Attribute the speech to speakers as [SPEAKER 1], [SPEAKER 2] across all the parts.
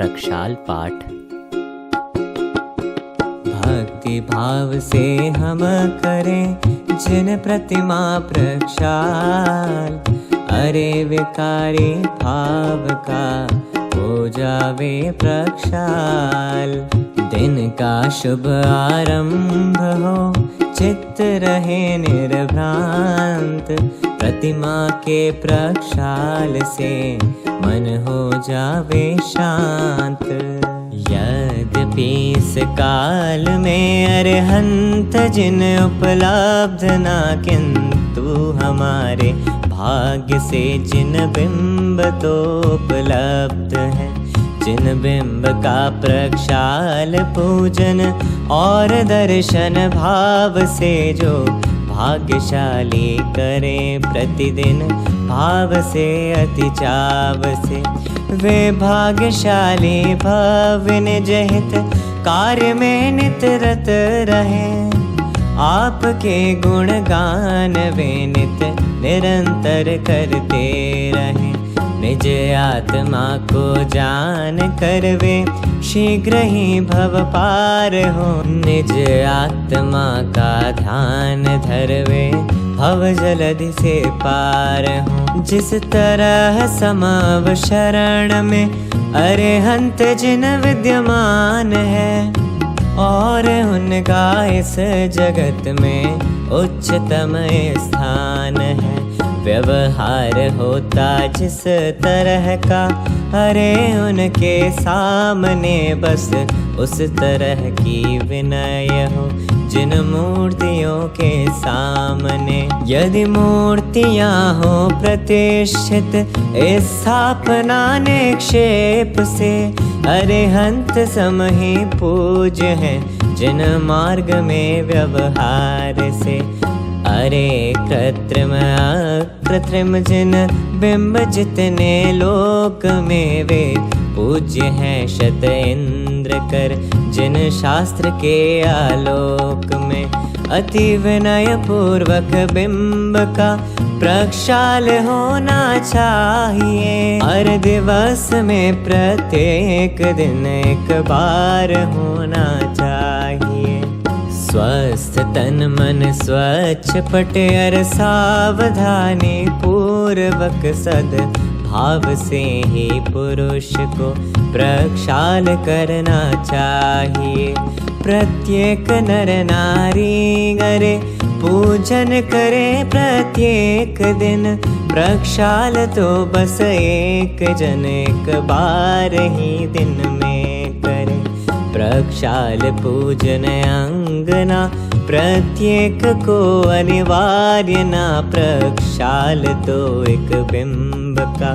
[SPEAKER 1] प्रक्षाल पाठ। भक्ति भाव से हम करें जिन प्रतिमा प्रक्षाल, अरे विकारी भाव का हो जावे प्रक्षाल। दिन का शुभ आरंभ हो, चित्त रहे निर्भ्रांत, प्रतिमा के प्रक्षाल से मन हो जावे शांत। यद्यपि इस काल में अरहंत जिन उपलब्ध ना, किंतु हमारे भाग्य से जिन बिंब तो उपलब्ध है। जिन बिंब का प्रक्षाल पूजन और दर्शन भाव से जो भाग्यशाली करे प्रतिदिन भाव से अति चाव से, वे भाग्यशाली भवन जहित कार्य में नित रत रहे। आपके गुणगान वे नित निरंतर करते रहे। निज आत्मा को जान कर वे शीघ्र ही भव पार हो। निज आत्मा का ध्यान धरवे भव जलधि से पार हो। जिस तरह समव शरण में अरहंत जिन विद्यमान है, और उनका इस जगत में उच्चतम स्थान है। व्यवहार होता जिस तरह का, अरे उनके सामने बस उस तरह की विनय हो। जिन मूर्तियों के सामने यदि मूर्तियां हो प्रतिष्ठित, स्थापना निक्षेप से अरहंत सम ही पूज्य है जिन मार्ग में व्यवहार से। अरे कृत्रिम अकृत्रिम जिन बिंब जितने लोक में, वे पूज्य हैं शत इंद्र कर जिन शास्त्र के आलोक में। अति विनय पूर्वक बिंब का प्रक्षाल होना चाहिए। हर दिवस में प्रत्येक दिन एक बार होना चाहिए। स्वस्थ तन मन स्वच्छ पटेर सावधानी पूर्वक सद भाव से ही पुरुष को प्रक्षाल करना चाहिए। प्रत्येक नर नारी करे पूजन करे प्रत्येक दिन प्रक्षाल, तो बस एक जन एक बार ही दिन में करे। प्रक्षाल पूजन अंगना प्रत्येक को अनिवार्य ना। प्रक्षाल तो एक बिंब का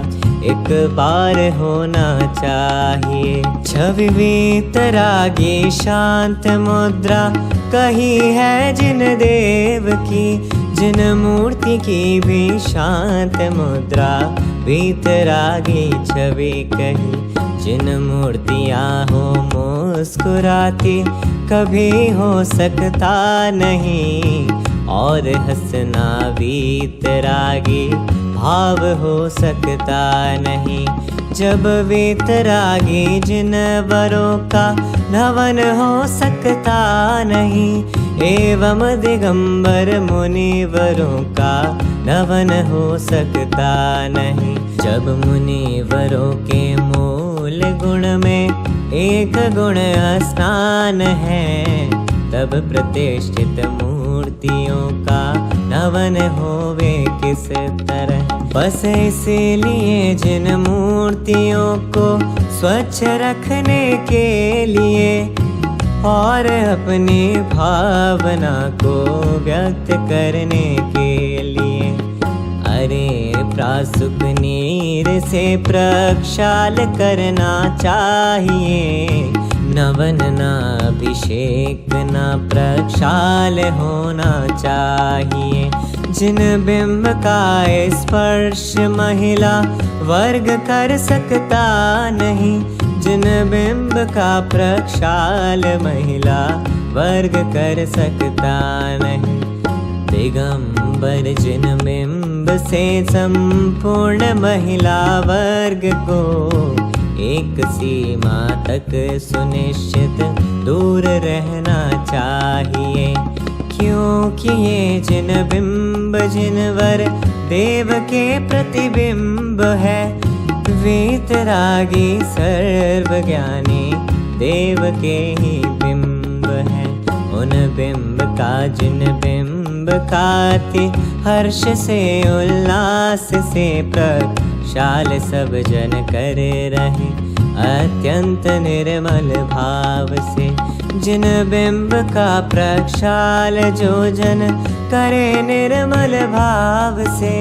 [SPEAKER 1] एक बार होना चाहिए। छवि वीतरागी शांत मुद्रा कही है जिन देव की, जिन मूर्ति की भी शांत मुद्रा वीतरागी छवि कही। जिन मूर्तियां हो मुस्कुराती कभी हो सकता नहीं, और हंसना वीतरागी भाव हो सकता नहीं। जब वीतरागी जिन वरों का नवन हो सकता नहीं, एवं दिगंबर मुनिवरों का नवन हो सकता नहीं। जब मुनिवरों के मूल गुण में एक गुण स्नान है, तब प्रतिष्ठित मूर्तियों का नवन होवे किस तरह। बस इसीलिए जिन मूर्तियों को स्वच्छ रखने के लिए और अपनी भावना को व्यक्त करने के लिए, अरे प्रासुक नीर से प्रक्षाल करना चाहिए। नवन ना अभिषेक ना प्रक्षाल होना चाहिए। जिन बिंब का स्पर्श महिला वर्ग कर सकता नहीं, जिन बिंब का प्रक्षाल महिला वर्ग कर सकता नहीं। दिगंबर जिन बिंब से संपूर्ण महिला वर्ग को एक सीमा तक सुनिश्चित दूर रहना चाहिए, क्योंकि ये जिन बिंब जिनवर देव के प्रतिबिंब है, वीतरागी सर्वज्ञानी देव के ही बिंब है। उन बिंब का जिन बिंब काति हर्ष से उल्लास से प्रक्षाल सब जन करे रहे, अत्यंत निर्मल भाव से। जिन बिंब का प्रक्षाल जो जन करे निर्मल भाव से,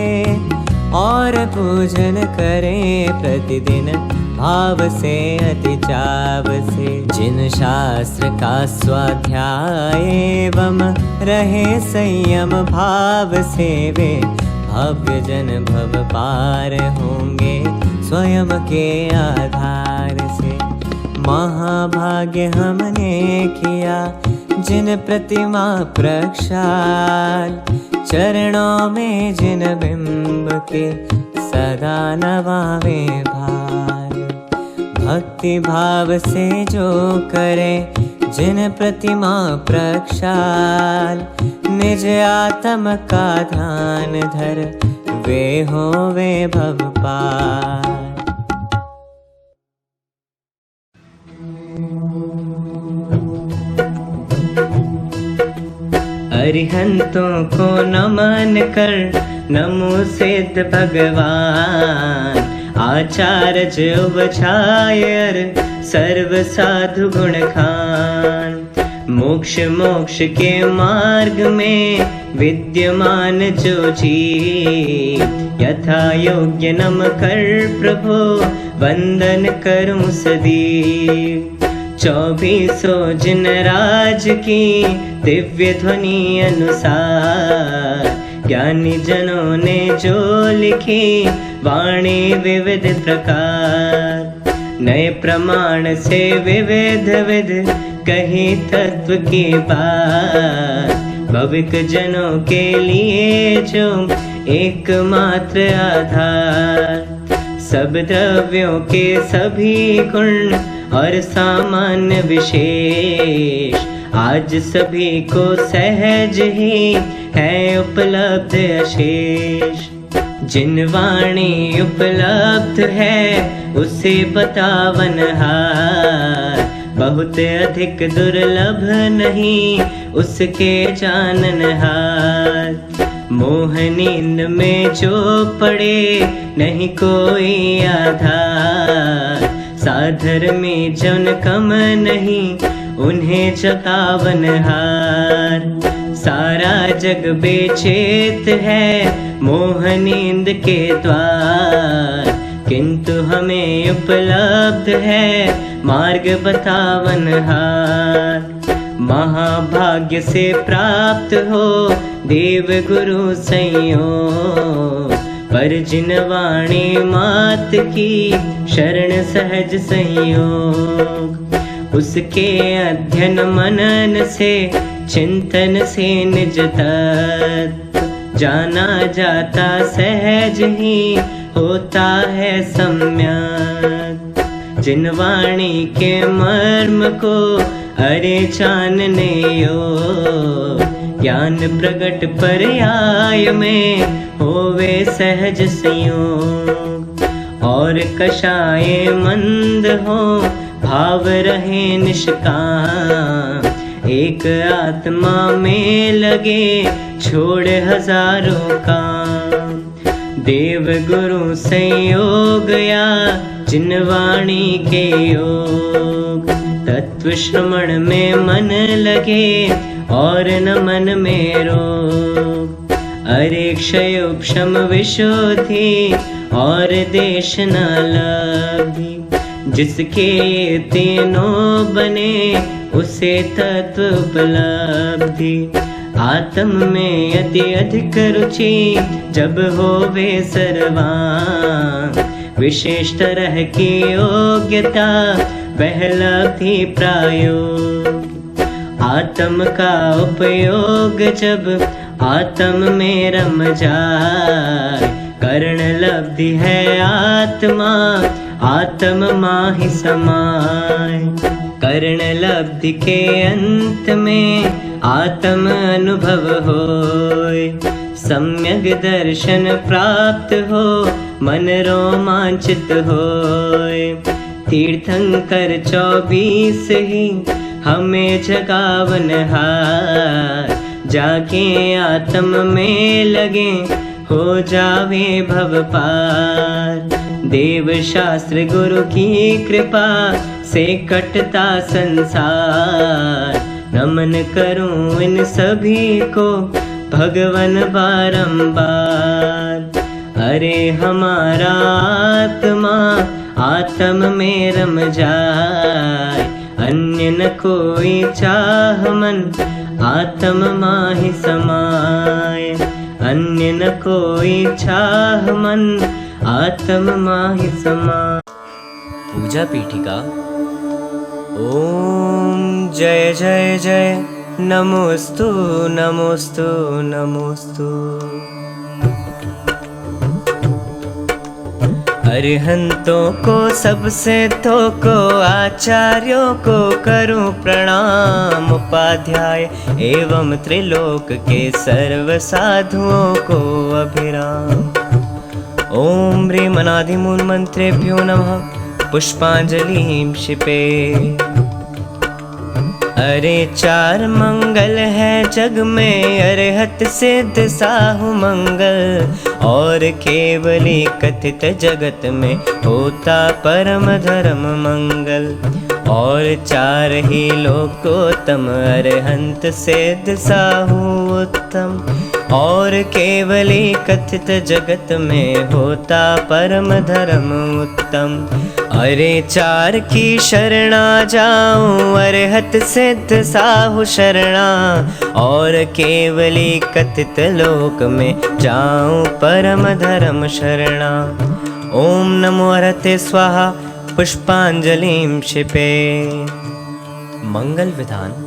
[SPEAKER 1] और पूजन करें प्रतिदिन भाव से अति चाव से। जिन शास्त्र का स्वाध्याय एवं रहे संयम भाव से, वे भव्य जन भव पार होंगे स्वयं के आधार से। महाभाग्य हमने किया जिन प्रतिमा प्रक्षाल, चरणों में जिन बिंब के सदा नवावे भार। भक्ति भाव से जो करे जिन प्रतिमा प्रक्षाल, निज आत्म का ध्यान धर वे होवे भव पार। अरिहंतों को नमन कर नमो सिद्ध भगवान, आचार्य उपछायर सर्व साधु गुण खान। मोक्ष मोक्ष के मार्ग में विद्यमान जो जी, यथा योग्य नम कर प्रभु वंदन करूं सदी। 24 जिन राज की दिव्य ध्वनि अनुसार, ज्ञानी जनों ने जो लिखी वाणी विविध प्रकार। नए प्रमाण से विविध विध कही तत्व की बात, भविक जनों के लिए जो एकमात्र आधार। सब द्रव्यों के सभी गुण और सामान्य विशेष, आज सभी को सहज ही है उपलब्ध अशेष। जिन वाणी उपलब्ध है उसे बतावन हार, बहुत अधिक दुर्लभ नहीं उसके जानन हार। मोह नींद में जो पड़े नहीं कोई आधार, साधर में जन कम नहीं उन्हें जगावन हार। सारा जग बेचैत है मोह नींद के द्वार, किंतु हमें उपलब्ध है मार्ग बतावन हार। महाभाग्य से प्राप्त हो देव गुरु संयोग, पर जिन वाणी मात की शरण सहज संयोग। उसके अध्ययन मनन से चिंतन से निज तत्व, जाना जाता सहज ही होता है सम्यक। जिन वाणी के मर्म को अरे जानने योग, ज्ञान प्रगट पर्याय में होवे सहज संयोग। और कषाये मंद हो भाव रहे निष्काम, एक आत्मा में लगे छोड़ हजारों काम। देव गुरु संयोग या जिन वाणी के योग, तत्व श्रवण में मन लगे और न मन में रोग। अरे क्षयोक्षम विशुद्धि और देश न लब्धि, जिसके तीनों बने उसे तत्व उपलब्धि। आत्म में अति अधिक रुचि जब होवे सर्वांग, विशेष तरह की योग्यता वह लब्धि प्रायोग। आत्म का उपयोग जब आत्म में रम जाए, करण लब्धि है आत्मा आत्म माहि समाय। कर्ण लब्धि के अंत में आत्म अनुभव होय। सम्यक दर्शन प्राप्त हो मन रोमांचित होय। तीर्थंकर 24 ही हमें जगावन हार। जाके आत्म में लगे हो जावे भव पार। देव शास्त्र गुरु की कृपा से कटता संसार। नमन करूं इन सभी को भगवन बारंबार। अरे हमारा आत्मा आत्म में रम जाए। अन्य न कोई चाह मन आत्म माहि समाय। अन्य न कोई चाह मन आत्म माहि समाय। पूजा पीठिका। ओम जय जय जय नमोस्तु नमोस्तु नमोस्तु। अरिहंतों को सबसे तो को आचार्यों को करूं प्रणाम। उपाध्याय एवं त्रिलोक के सर्व साधुओं को अभिराम। ओम ह्रीं अनादिमूल मंत्रेभ्यो नमः। पुष्पांजलिं क्षिपे। अरे 4 मंगल है जग में अरहत सिद्ध साहु मंगल। और केवली कथित जगत में होता परम धर्म मंगल। और 4 ही लोकोत्तम अरहंत सिद्ध साहु उत्तम। और केवली कथित जगत में होता परम धर्म उत्तम। अरे 4 की शरणा जाऊं अरहत सिद्ध साहु शरणा। और केवली कथित लोक में जाऊं परम धर्म शरणा। ओम नमो हरते स्वाहा। पुष्पांजलिं क्षिपे। मंगल विधान।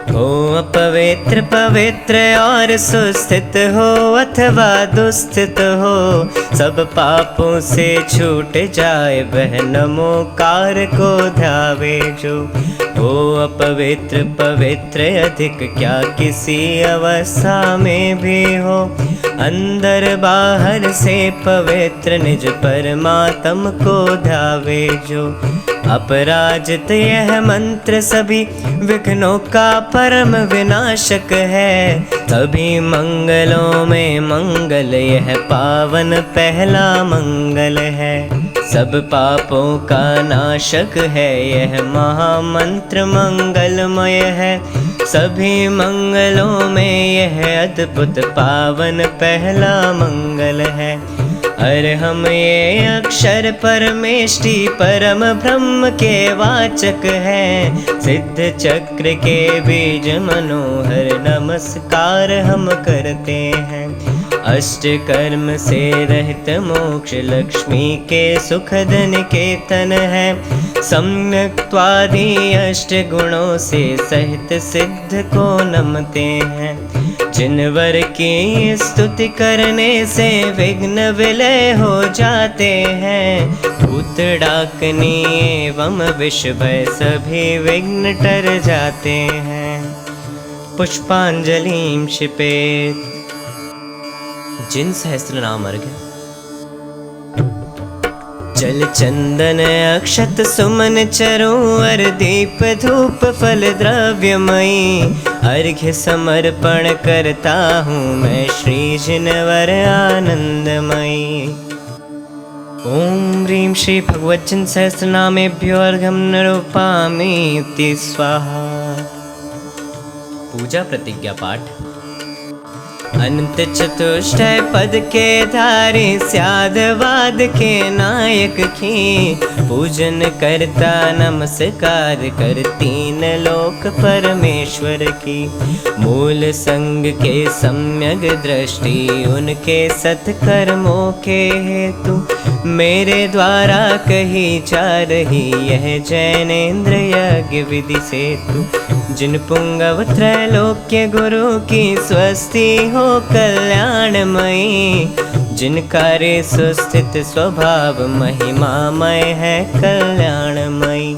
[SPEAKER 1] हो अपवित्र पवित्र और सुस्थित हो अथवा दुस्थित हो। सब पापों से छूट जाए वह नमोकार को ध्यावे जो। हो अपवित्र पवित्र अधिक क्या किसी अवस्था में भी हो। अंदर बाहर से पवित्र निज परमात्म को ध्यावे जो। अपराजित यह मंत्र सभी विघ्नों का परम विनाशक है। सभी मंगलों में मंगल यह पावन पहला मंगल है। सब पापों का नाशक है यह महामंत्र मंगलमय है। सभी मंगलों में यह अद्भुत पावन पहला मंगल है। अरे हम ये अक्षर परमेष्टि परम ब्रह्म के वाचक हैं। सिद्ध चक्र के बीज मनोहर नमस्कार हम करते हैं। अष्ट कर्म से रहित मोक्ष लक्ष्मी के सुखद निकेतन है। सम्यक्त्वादि अष्ट गुणों से सहित सिद्ध को नमते हैं। जिनवर की स्तुति करने से विघ्न विलय हो जाते हैं। भूत डाकनी एवं विष भय सभी विघ्न टर जाते हैं। पुष्पांजलिं क्षिपेत्। जिन सहस्त्र नाम अर्घ्य। जल चंदन अक्षत सुमन चरोवर दीप धूप फल द्रव्यमयी। अर्घ्य समर्पण करता हूँ मैं श्री जिनवर आनंदमयी। ओम ह्रीं श्री भगवज्जन सहस्रनामेभ्यो अर्घ्यं निरूपयामि इति स्वाहा। पूजा प्रतिज्ञा पाठ। अनंत चतुष्टय पद के धारी स्यादवाद के नायक की। पूजन करता नमस्कार कर 3 लोक परमेश्वर की। मूल संग के सम्यक दृष्टि उनके सत्कर्मों के हेतु। मेरे द्वारा कही जा रही यह जैनेन्द्र यज्ञ विधि सेतु। जिन पुंगव त्रैलोक्य गुरु की स्वस्ति हो कल्याणमयी। जिनका रे सुस्थित स्वभाव महिमामय है कल्याणमयी।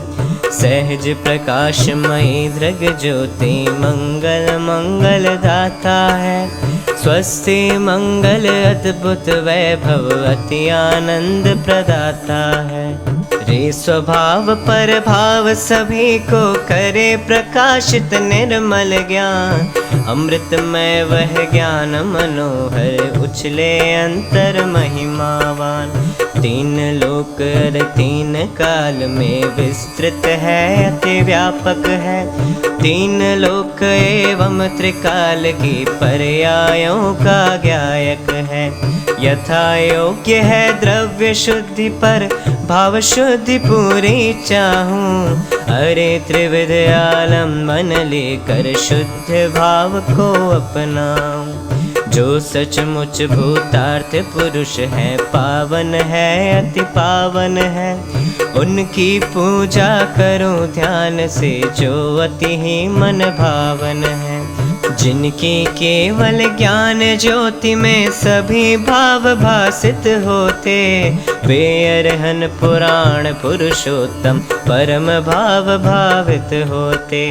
[SPEAKER 1] सहज प्रकाशमयी दृग ज्योति मंगल मंगल दाता है। स्वस्ति मंगल अद्भुत वैभव अति आनंद प्रदाता है। रे स्वभाव पर भाव सभी को करे प्रकाशित निर्मल ज्ञान। अमृतमय वह ज्ञान मनोहर उछले अंतर महिमावान। तीन लोक और तीन काल में विस्तृत है अति व्यापक है। तीन लोक एवं त्रिकाल की पर्यायों का ज्ञायक है। यथा योग्य है द्रव्य शुद्धि पर भाव शुद्धि पूरी चाहूं। अरे त्रिविध आलम्बन लेकर शुद्ध भाव को अपनाऊं। जो सचमुच भूतार्थ पुरुष है पावन है अति पावन है। उनकी पूजा करो ध्यान से जो अति ही मन भावन है। जिनकी केवल ज्ञान ज्योति में सभी भाव भासित होते। वे अरहन पुराण पुरुषोत्तम परम भाव भावित होते।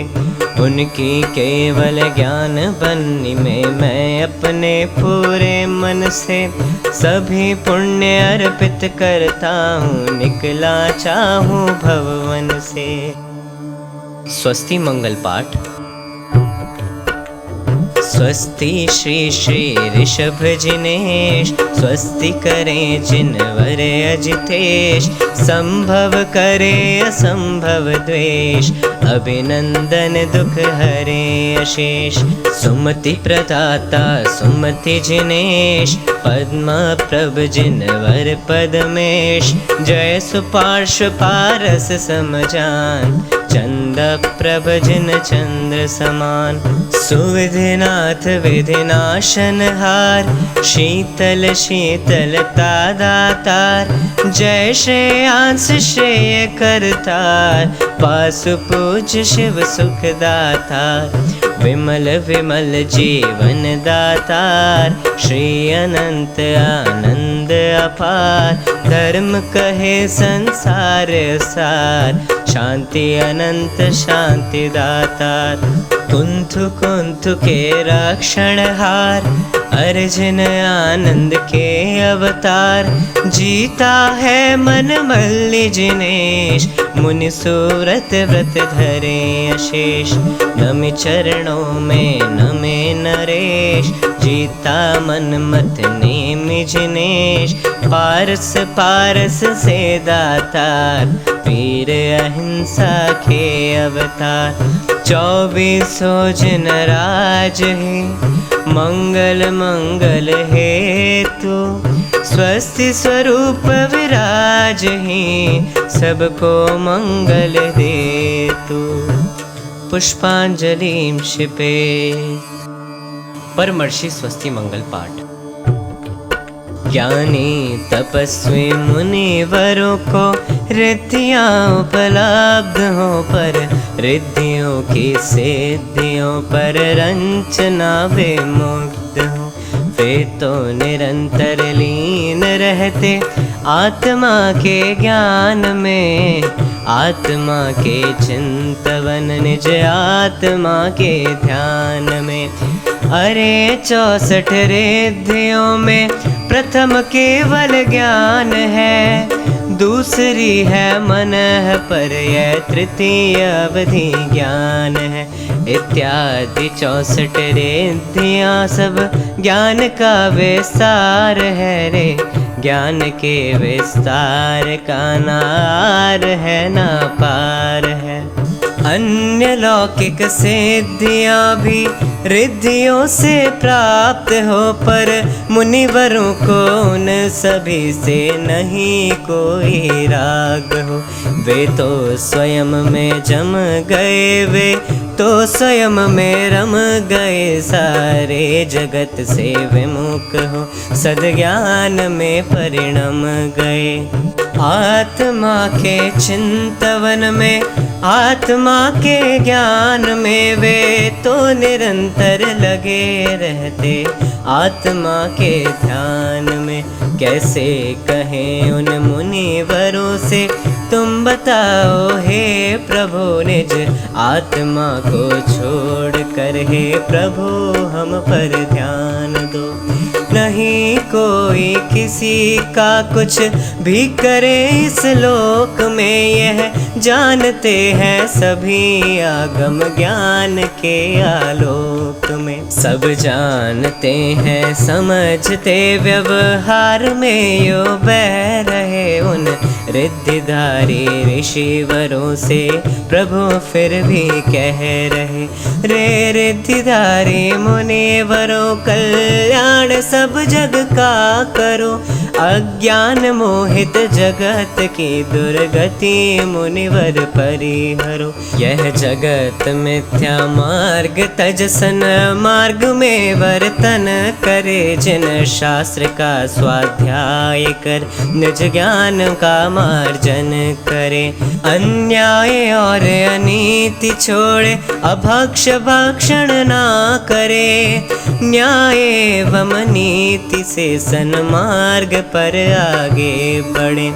[SPEAKER 1] उनकी केवल ज्ञान बन्नी में मैं अपने पूरे मन से सभी पुण्य अर्पित करता हूँ। निकला चाहूँ भवन से। स्वस्ति मंगल पाठ। स्वस्ति श्री श्री ऋषभ जिनेश। स्वस्ति करें जिनवर अजितेश। संभव करे असंभव द्वेष। अभिनंदन दुख हरे अशेष। सुमति प्रदाता सुमति जिनेश। पद्म प्रभ जिनवर पदमेश। जय सुपार्श्व पारस समजान। चंद प्रभ जिन चंद्र समान। सुविधिनाथ विधिनाशन हार। शीतल शीतलता दातार। जय श्रेयांस श्रेय करतार। पासु पूज्य शिव सुख दातार। विमल विमल जीवन दातार। श्री अनंत आनंद अपार। धर्म कहे संसार सार। शांति अनंत शांति दातार। कुंथु कुंथु के रक्षण हार। अर्जुन आनंद के अवतार। जीता है मन मल्ली जिनेश। मुनि सूरत व्रत धरे अशेष। नमि चरणों में नमे नरेश। जीता मन मत नेमि जिनेश। पारस पारस से दातार। वीर अहिंसा के अवतार। 24 जिन राज है। मंगल मंगल हेतु। स्वस्ति स्वरूप विराज ही। सबको मंगल देतु। पुष्पांजलि क्षिपे। परमर्षि स्वस्ति मंगल पाठ। ज्ञानी तपस्वी मुनिवरों को रिद्धियाँ उपलब्ध हो पर रिद्धियों की सिद्धियों पर रंचना वे मुक्त हो। वे तो निरंतर लीन रहते आत्मा के ज्ञान में। आत्मा के चिंतवन निज आत्मा के ध्यान में। अरे 64 रिद्धियों में प्रथम केवल ज्ञान है। दूसरी है मन पर यह तृतीय अवधि ज्ञान है। इत्यादि 64 रिद्धियाँ सब ज्ञान का विस्तार है रे। ज्ञान के विस्तार का नार है ना पार है। अन्य लौकिक सिद्धियाँ भी रिद्धियों से प्राप्त हो पर मुनिवरों को उन सभी से नहीं कोई राग हो। वे तो स्वयं में जम गए वे तो स्वयं में रम गए, सारे जगत से विमुख हो सद्ज्ञान में परिणम गए। आत्मा के चिंतवन में, आत्मा के ज्ञान में वे तो निरंतर लगे रहते, आत्मा के ध्यान में। कैसे कहें उन मुनिवरों से, तुम बताओ हे प्रभु निज आत्मा को छोड़ कर, हे प्रभु हम पर ध्यान दो। नहीं कोई किसी का कुछ भी करे इस लोक में, यह जानते हैं सभी आगम ज्ञान के आलोक में। सब जानते हैं समझते व्यवहार में, यो बह रहे उन रिद्धिधारी ऋषिवरों से, प्रभु फिर भी कह रहे रे रिद्धिधारी मुनिवरों, कल्याण सब जग का करो, अज्ञान मोहित जगत की दुर्गति मुनिवर परिहरो। यह जगत मिथ्या मार्ग तजसन मार्ग में वर्तन करे, जिन शास्त्र का स्वाध्याय कर निज ज्ञान का मार्जन करे। अन्याय और अनीति छोड़े, अभक्ष भक्षण ना करे, न्याय एवं नीति से सन्मार्ग पर आगे बढ़े।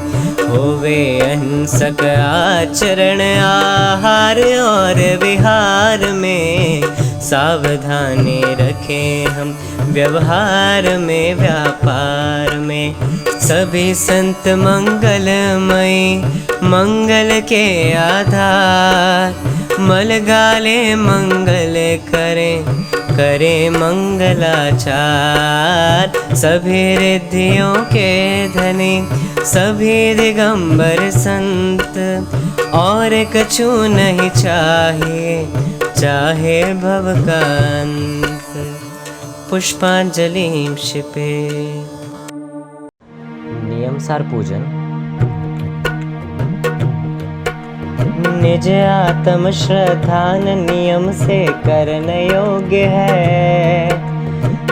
[SPEAKER 1] होवे अहिंसक आचरण आहार और विहार में, सावधानी रखें हम व्यवहार में व्यापार में। सभी संत मंगलमयी मंगल के आधार, मलगाले मंगल करें करे मंगलाचार। सभी रिद्धियों के धनी सभी दिगंबर संत, और कछु नहीं चाहिए चाहे भव का अंत। पुष्पांजलि क्षिपे। नियमसार पूजन। निज आत्म श्रद्धान नियम से करन योग्य है,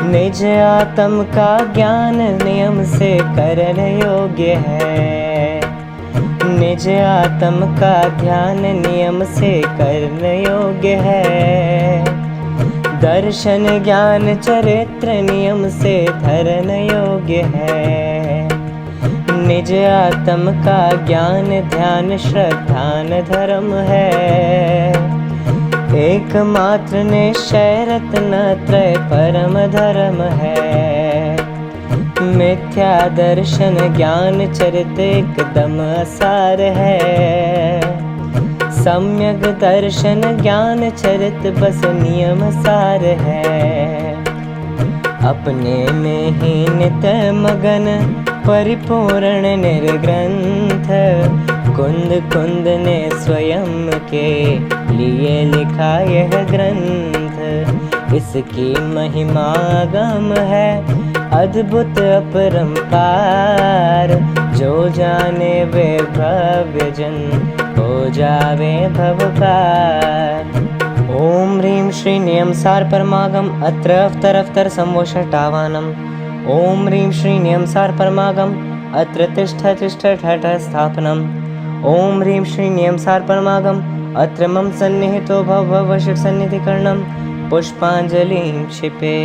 [SPEAKER 1] निज आत्म का ज्ञान नियम से करन योग्य है, निज आत्म का ध्यान नियम से करन योग्य है, दर्शन ज्ञान चरित्र नियम से धरन योग्य है, निज आत्म का ज्ञान ध्यान श्रद्धान धर्म है, एकमात्र निश्चय रत्न त्रय परम धर्म है, मिथ्या दर्शन ज्ञान चरित एकदम असार है, सम्यक दर्शन ज्ञान चरित बस नियम सार है, अपने में ही नित मगन परिपूर्ण निर्ग्रंथ, कुंद कुंद ने स्वयं के लिए लिखा यह ग्रंथ, इसकी महिमा गम है अद्भुत अपरंपार, जो जाने वे भव्य जन हो जावे भवपार। ओम ह्रीं श्री नियमसार परमागम अत्र अवतर अवतर संवोषटावानम। ओम ह्रीं श्री नियमसार परमागम अत्र तिष्ठ तिष्ठ ठठ स्थापनम। ओम ह्रीं श्री नियमसार परमागम अत्र मम सन्निहितो भव भव शिव सन्निधिकरणम। पुष्पांजलि क्षिपे।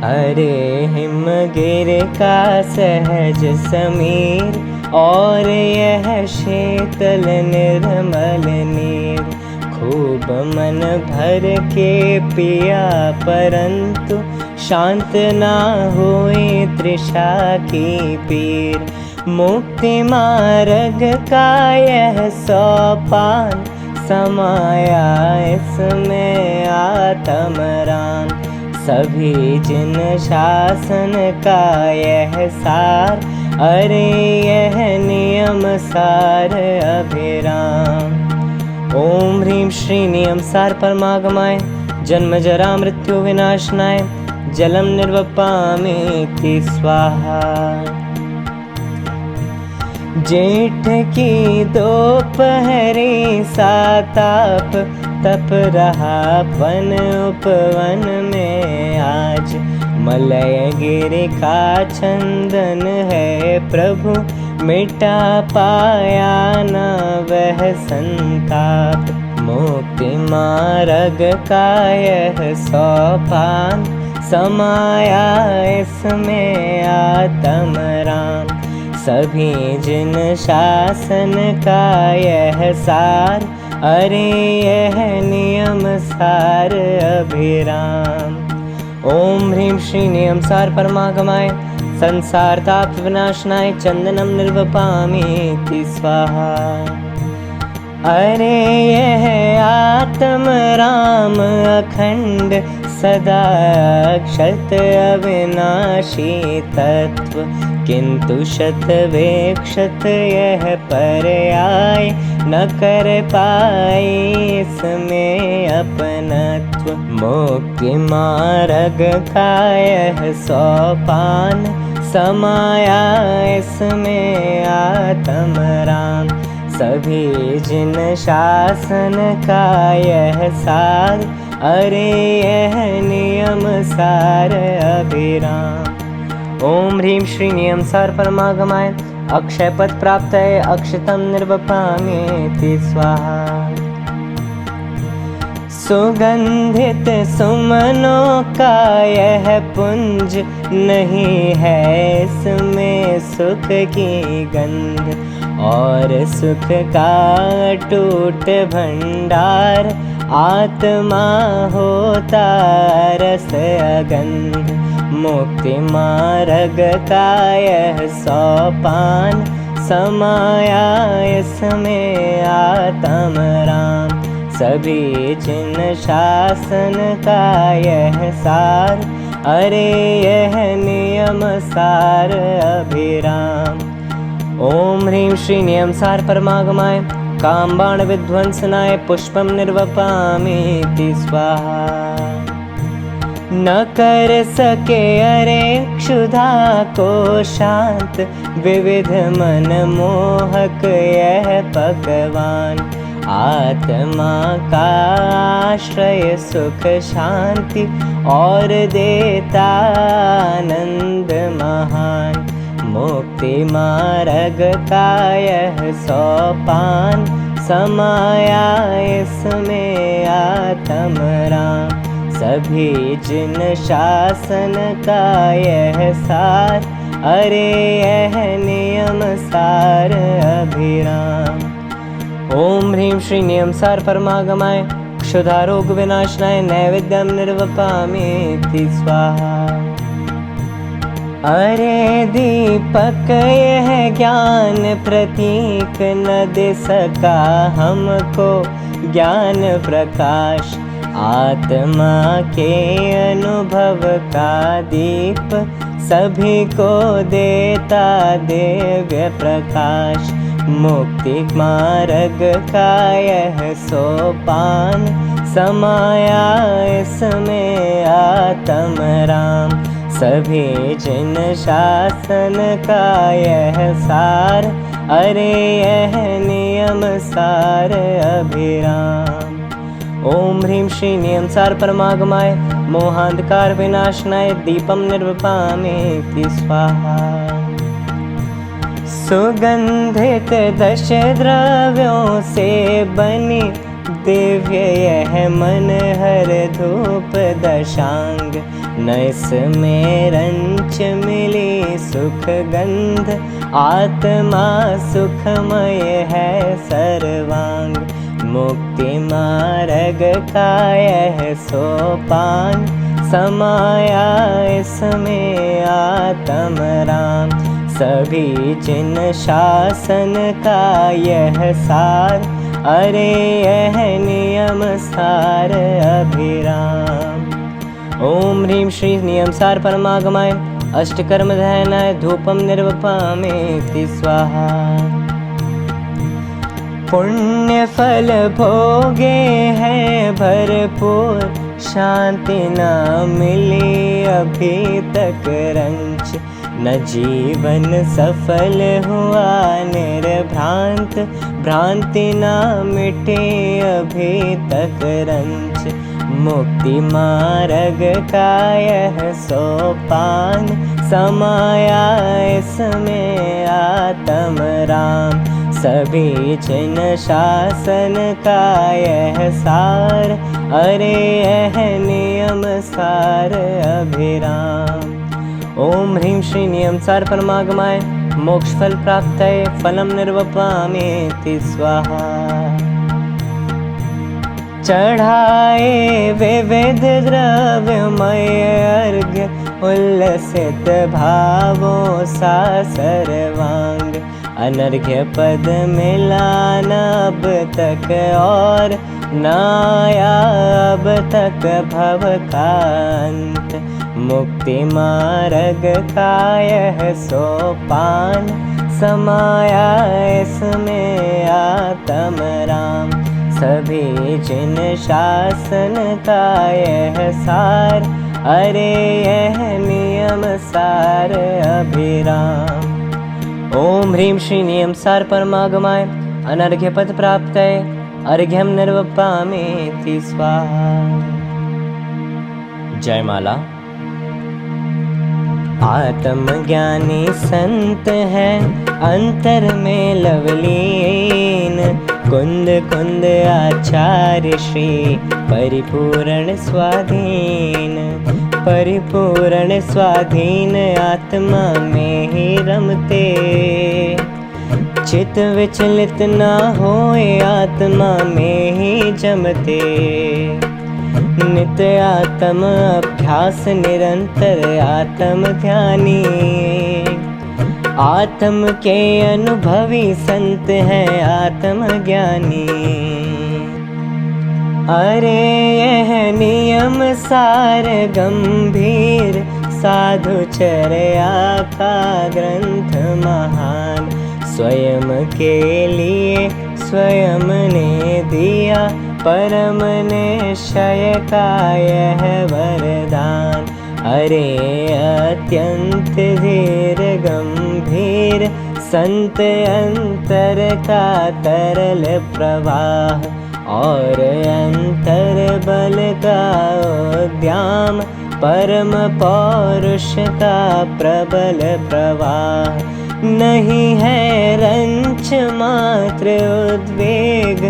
[SPEAKER 1] अरे हिमगिर का सहज समीर और यह शीतल निर्मल नीर, खूब मन भर के पिया परंतु शांत ना हुई तृषा की पीर, मुक्ति मार्ग का यह सोपान समाया इसमें आत्म राम, सभी जिन शासन का यह सार, अरे यह नियम सार अभिराम। ओम ह्रीं श्री नियमसार परमागमाय जन्म जरा मृत्यु विनाशनाय जलम निर्वपामीति स्वाहा। जेठ की दोपहरी सा ताप तप रहा वन उपवन में आज। मलय गिरि का चंदन है प्रभु, मिटा पाया न वह संताप। मुक्ति मार्ग का यह सोपान, समाया इसमें आत्म राम। सभी जिन शासन का यह सार, अरे यह नियम सार अभिराम। ओम ह्रीं श्री नियम सार परमागमाय, संसार ताप विनाशनाय, चंदनम निर्वपामीति स्वाहा। अरे यह आत्म राम अखंड, सदा अक्षत अविनाशी तत्व। किंतु शतवेक्षत यह पर्याय, न कर पाए इसमें अपनत्व। मुक्ति मार्ग का यह सोपान, समाया इसमें आत्म राम। सभी जिन शासन का यह सार, अरे यह नियम सार अभिराम। ओम ह्रीं श्री नियम सार परमागमाय, अक्षय पद प्राप्त है अक्षतम निर्वपामीति स्वाहा। सुगंधित सुमनों का यह पुंज, नहीं है इसमें सुख की गंध। और सुख का टूट भंडार, आत्मा होता रस अगंध। मुक्ति मार्ग का यह सोपान, समाया इसमें आत्म राम। सभी जिन शासन का यह सार, अरे यह नियम सार अभिराम। ओम ह्रीं श्री नियम सार परमागमाय, काम बाण विध्वंसनाय, पुष्पम निर्वपामीति स्वाहा। न कर सके अरे क्षुधा को शांत, विविध मन मोहक यह भगवान। आत्मा का आश्रय सुख शांति, और देता आनंद महान। मुक्ति मार्ग का यह सोपान, समाया इसमें आत्म राम। सभी जिन शासन का यह सार, अरे यह नियम सार अभिराम। ओम ह्रीं श्री नियम सार परमागमाय, क्षुधा रोग विनाशनाय, नैवेद्यम निर्वपामीति स्वाहा। अरे दीपक यह ज्ञान प्रतीक, न दे सका हमको ज्ञान प्रकाश। आत्मा के अनुभव का दीप, सभी को देता दिव्य प्रकाश। मुक्ति मार्ग का यह सोपान, समाया इसमें आत्म राम। सभी जिन शासन का यह सार, अरे यह नियम सार अभिराम। ओम ह्रीं श्री नियम सार परमागमाय, मोहांधकार विनाशनाय, दीपम निर्वपामीति स्वाहा। सुगंधित 10 द्रव्यों से बनी, दिव्य यह मनहर धूप दशांग। न इसमें रंच मिली सुख गंध, आत्मा सुखमय है सर्वांग। मुक्ति मार्ग का यह सोपान, समाया इसमें आत्म राम। सभी जिन शासन का यह सार, अरे यह नियम सार अभिराम। ओम ह्रीं श्री नियम सार परमागमाय, अष्टकर्म ध्यानाय, धूपम निर्वपामीति स्वाहा। पुण्य फल भोगे हैं भरपूर, शांति न मिली अभी तक रंच। न जीवन सफल हुआ निर्भ्रांत, भ्रांति ना मिटे अभी तक रंच। मुक्ति मार्ग का यह सोपान, समाया इसमें आत्म राम। सभी जिन शासन का यह सार, अरे यह नियम सार अभिराम। ओम ह्रीं श्री नियम सार परमागमाय, मोक्ष फल प्राप्तये फलम निर्वपामेति स्वाहा। चढ़ाए विविध द्रव्यमय अर्घ्य, उल्लसित भावों सा सर्वांग। अनर्घ्य पद मिला न अब तक और, न आया अब तक भव का अंत। मुक्ति मार्ग का यह सोपान, समाया इसमें आत्म राम। सभी जिन शासन का यह सार, अरे यह नियम सार अभिराम। ओम ह्रीं श्री नियम सार परमागमाय, अनर्घ्य पद प्राप्तये अर्घ्यम निर्वपामेति स्वाहा। जयमाला। आत्मज्ञानी संत है अंतर में लवलीन, कुंद कुंद आचार्य श्री परिपूर्ण स्वाधीन। परिपूर्ण स्वाधीन आत्मा में ही रमते, चित विचलित ना होए आत्मा में ही जमते। नित्य आत्म अभ्यास निरंतर आत्म ध्यानी, आत्म के अनुभवी संत हैं आत्म ज्ञानी। अरे यह नियम सार गंभीर, साधुचर्या का ग्रंथ महान। स्वयं के लिए स्वयं ने दिया, परम निश्चय का यह वरदान। अरे अत्यंत धीर गंभीर, संत अंतर का तरल प्रवाह। और अंतर बल का उद्याम, परम पौरुष का प्रबल प्रवाह। नहीं है रंच मात्र उद्वेग,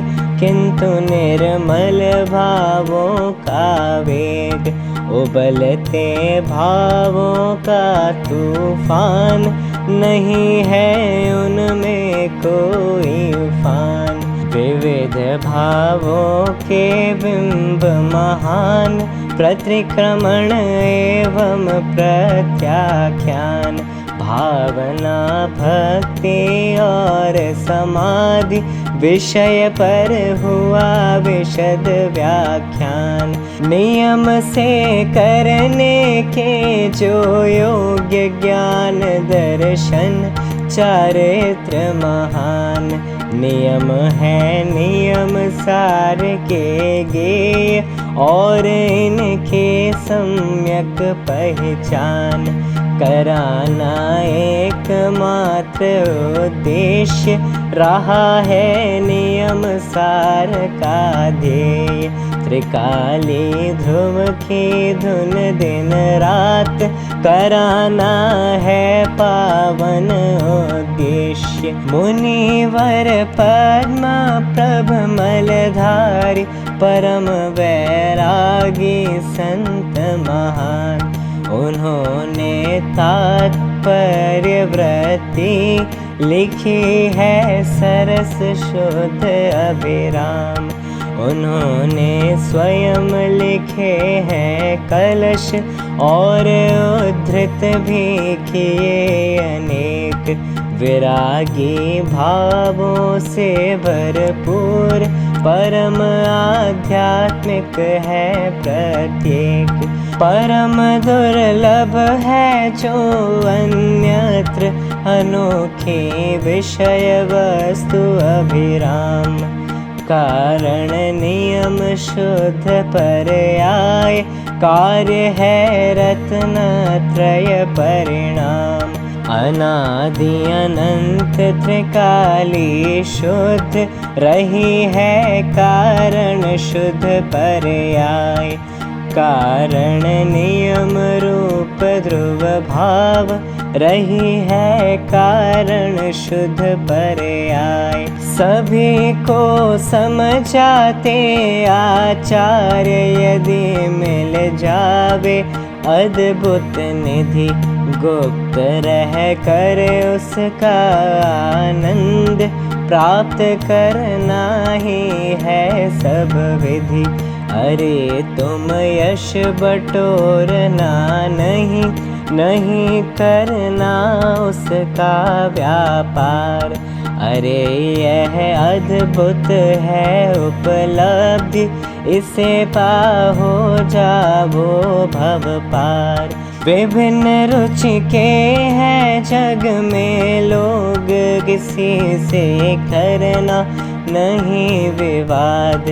[SPEAKER 1] किंतु निर्मल भावों का वेग। उबलते भावों का तूफान, नहीं है उनमें कोई उफान। विविध भावों के बिंब महान, प्रतिक्रमण एवं प्रत्याख्यान। भावना भक्ति और समाधि, विषय पर हुआ विशद व्याख्यान। नियम से करने के जो योग्य ज्ञान दर्शन, चारित्र महान। नियम है नियम सार के गेय, और इनके सम्यक पहचान। कराना एकमात्र उद्देश्य, रहा है नियम सार का ध्येय। त्रिकाली ध्रुव की धुन दिन रात, कराना है पावन उद्देश्य। मुनिवर पद्म प्रभ मलधारी, परम वैरागी संत महान। उन्होंने तात्पर्य वृत्ति लिखी है सरस शुद्ध अभिराम। उन्होंने स्वयं लिखे हैं कलश, और उद्धृत भी किए अनेक। विरागी भावों से भरपूर, परम आध्यात्मिक है प्रत्येक। परम दुर्लभ है जो अन्यत्र, अनोखी विषय वस्तु अभिराम। कारण नियम शुद्ध पर्याय, कार्य है रत्न त्रय परिणाम। अनादि अनंत त्रिकाली शुद्ध रही है कारण शुद्ध पर्याय। कारण नियम रूप ध्रुव भाव रही है कारण शुद्ध पर्याय। सभी को समझाते आचार्य यदि मिल जावे अद्भुत निधि गुप्त रह कर उसका आनंद प्राप्त करना ही है सब विधि। अरे तुम यश बटोरना नहीं करना उसका व्यापार। अरे यह अद्भुत है उपलब्धि इसे पाहो जावो भव पार। विभिन्न रुचि के हैं जग में लोग किसी से करना नहीं विवाद।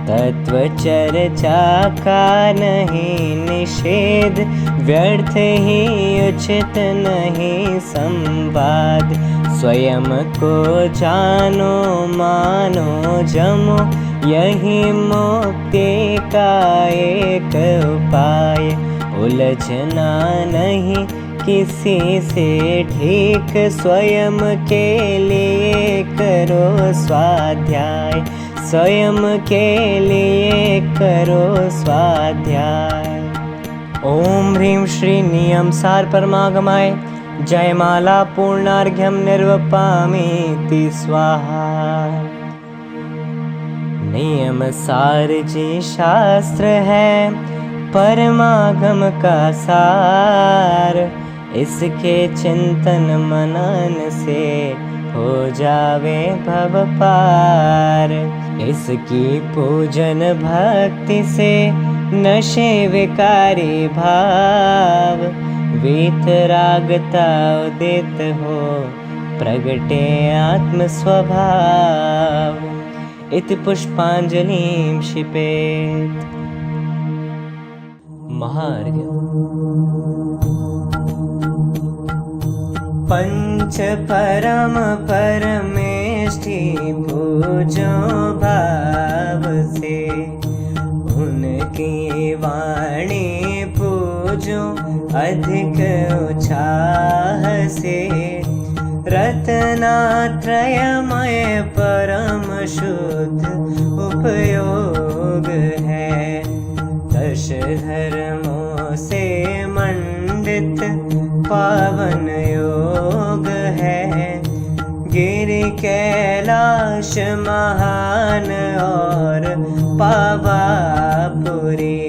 [SPEAKER 1] तत्व चर्चा का नहीं निषेध व्यर्थ ही उचित नहीं संवाद। स्वयं को जानो मानो जमो यही मुक्ति का एक उपाय। उलझना नहीं किसी से ठीक स्वयं के लिए करो स्वाध्याय। स्वयं के लिए करो स्वाध्याय। ओम ह्रीं श्री नियम सार परमागमाय जयमाला पूर्णार्घ्यम निर्वपामीति स्वाहा। नियम सार जी शास्त्र है परमागम का सार। इसके चिंतन मनन से हो जावे भव पार। इसकी पूजन भक्ति से नशे विकारी भाव। वीतरागता उदित हो प्रगटे आत्म स्वभाव। इति पुष्पांजलिं क्षिपेत्। महार्घ्यम्। पंच परम परमेष्ठि पूजो भाव से। उनकी वाणी पूजो अधिक उत्साह से। रत्नात्रयमय परम शुद्ध उपयोग है। दश धर्मों से मंडित पावन योग है। गिरि कैलाश महान और पावापुरी।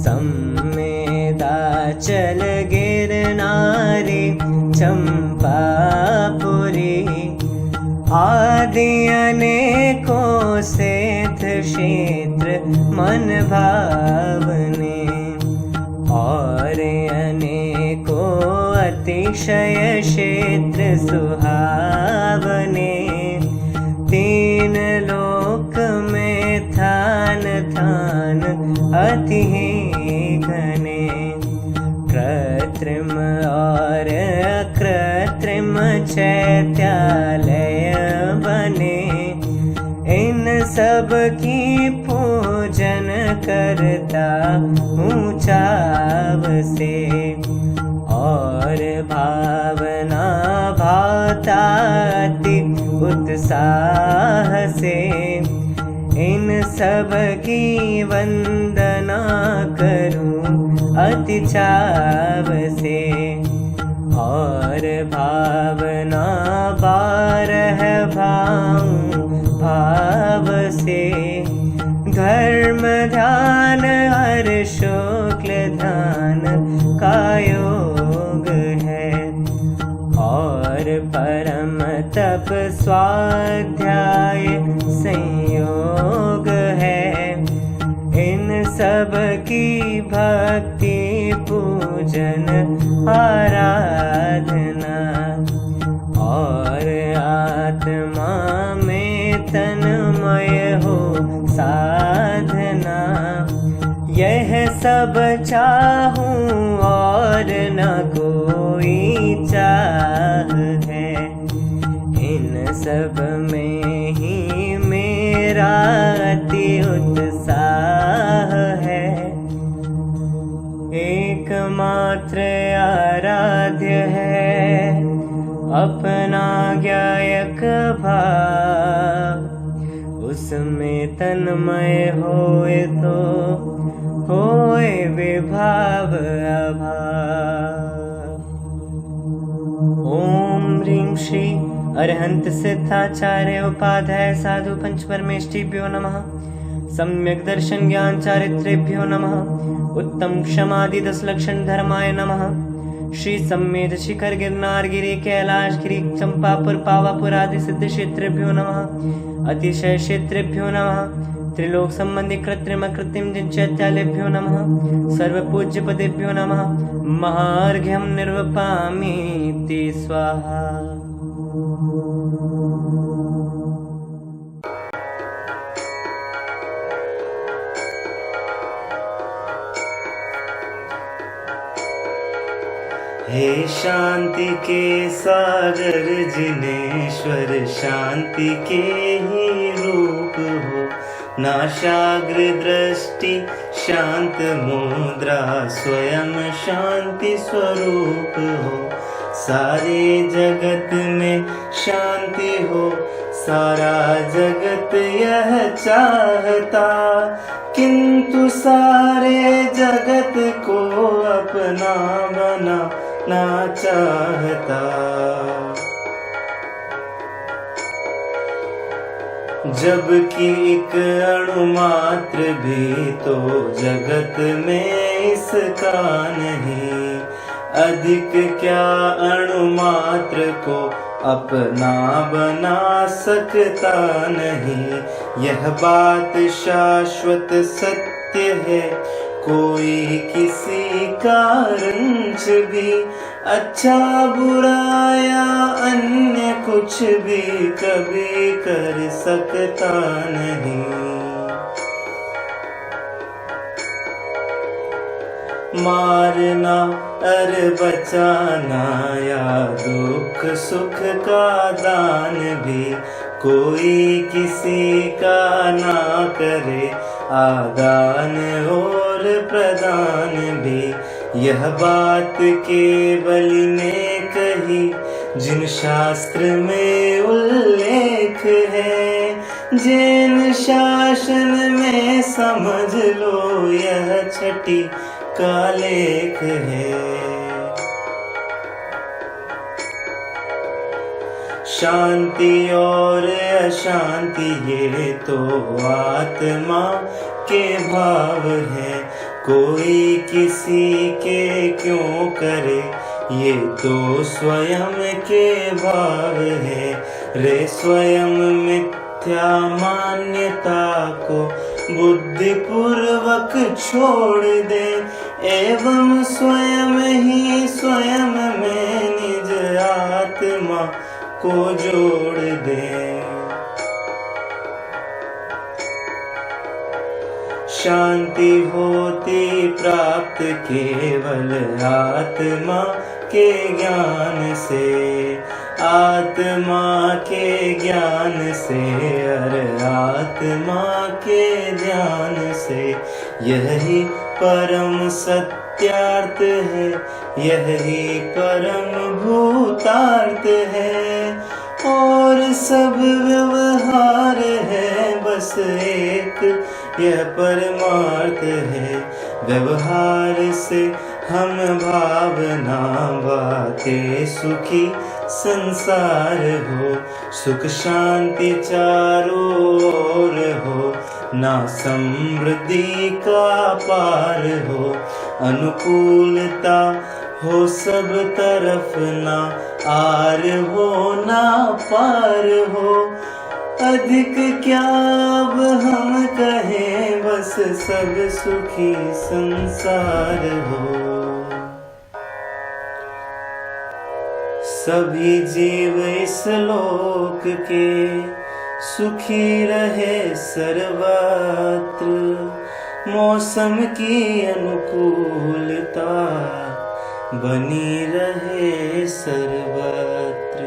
[SPEAKER 1] सम्मेदाचल गिरनारी चंपापुरी। आदि अनेकों सिद्ध क्षेत्र मन भावने। और अनेकों अतिशय क्षेत्र सुहावने। तीन लोक में थान थान अति घने। कृत्रिम और अकृत्रिम चैत्यालय बने। इन सब की पूजन करता ऊंचाव से। और भावना भावता अति उत्साह से। इन सब की वंदना करूं अति चाव से। और भावना बारह भाव से। धर्म ध्यान हर शुक्ल ध्यान का योग है। और परम तप स्वाध्याय संयोग है। इन सब की भक्ति पूजन आराधना। और आत्मा में तन्मय हो साधना। यह सब चाहूं और न कोई चाह है, इन सब में ही मेरा अति उत्साह है। एकमात्र आराध्य है अपना ज्ञायक भाव, उसमें तन्मय होए तो होए विभाव अभाव। ओम ह्रीं श्री अरहंत सिद्धाचार्य उपाध्याय साधु पंच परमेष्टिभ्यो नमः। सम्यक दर्शन ज्ञान चारित्रेभ्यो नमः। उत्तम क्षमादि 10 लक्षण धर्माय नमः। श्री सम्मेद शिखर गिरनार गिरी कैलाश गिरी चंपापुर पावापुर आदि सिद्ध क्षेत्रेभ्यो नमः। अतिशय क्षेत्रेभ्यो नमः। त्रिलोक संबंधी कृत्रिम कृत्रिम चैत्यालेभ्यो नमः। सर्व पूज्य पदेभ्यो नमः। महार्घ्यम निर्वपामीति स्वाहा। हे शांति के सागर जिनेश्वर, शांति के ही रूप हो। नाशाग्र दृष्टि शांत मुद्रा, स्वयं शांति स्वरूप हो। सारे जगत में शांति हो, सारा जगत यह चाहता, किंतु सारे जगत को अपना बनाना चाहता। जबकि एक अणु मात्र भी तो जगत में इसका नहीं, अधिक क्या अणु मात्र को अपना बना सकता नहीं। यह बात शाश्वत सत्य है, कोई किसी का रंज भी, अच्छा बुरा या अन्य कुछ भी कभी कर सकता नहीं। मारना और बचाना या दुख सुख का दान भी कोई किसी का ना करे, आदान और प्रदान भी। यह बात केवल ने कही जिन शास्त्र में उल्लेख है, जैन शासन में समझ लो यह छठी का लेख है। शांति और अशांति ये तो आत्मा के भाव है, कोई किसी के क्यों करे, ये तो स्वयं के भाव है। रे स्वयं मिथ्या मान्यता को बुद्धि पूर्वक छोड़ दे, एवं स्वयं ही स्वयं में निज आत्मा को जोड़ दे। शांति होती प्राप्त केवल आत्मा के ज्ञान से, आत्मा के ज्ञान से और आत्मा के ध्यान से। यही परम सत्यार्थ है, यही परम भूतार्थ है, और सब व्यवहार है बस एक यह परमार्थ है। व्यवहार से हम भावना बातें सुखी संसार हो, सुख शांति चारों ओर हो, ना समृद्धि का पार हो। अनुकूलता हो सब तरफ, ना आर हो ना पार हो। अधिक क्या अब हम कहें, बस सब सुखी संसार हो। सभी जीव इस लोक के सुखी रहे सर्वत्र। मौसम की अनुकूलता
[SPEAKER 2] बनी रहे सर्वत्र।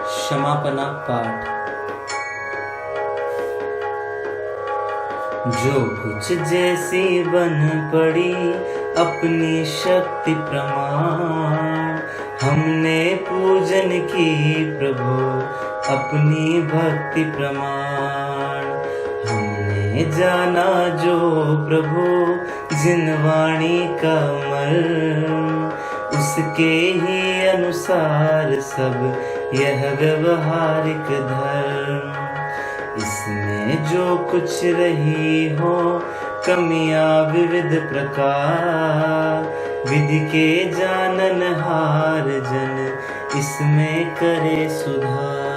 [SPEAKER 2] क्षमापना पाठ। जो कुछ जैसी बन पड़ी अपनी शक्ति प्रमाण, हमने पूजन की प्रभु अपनी भक्ति प्रमाण। हमने जाना जो प्रभु जिन वाणी का मर्म, उसके ही अनुसार सब यह व्यवहारिक धर्म। इसमें जो कुछ रही हो कमियां विविध प्रकार, विधि के जाननहार जन इसमें करे सुधार।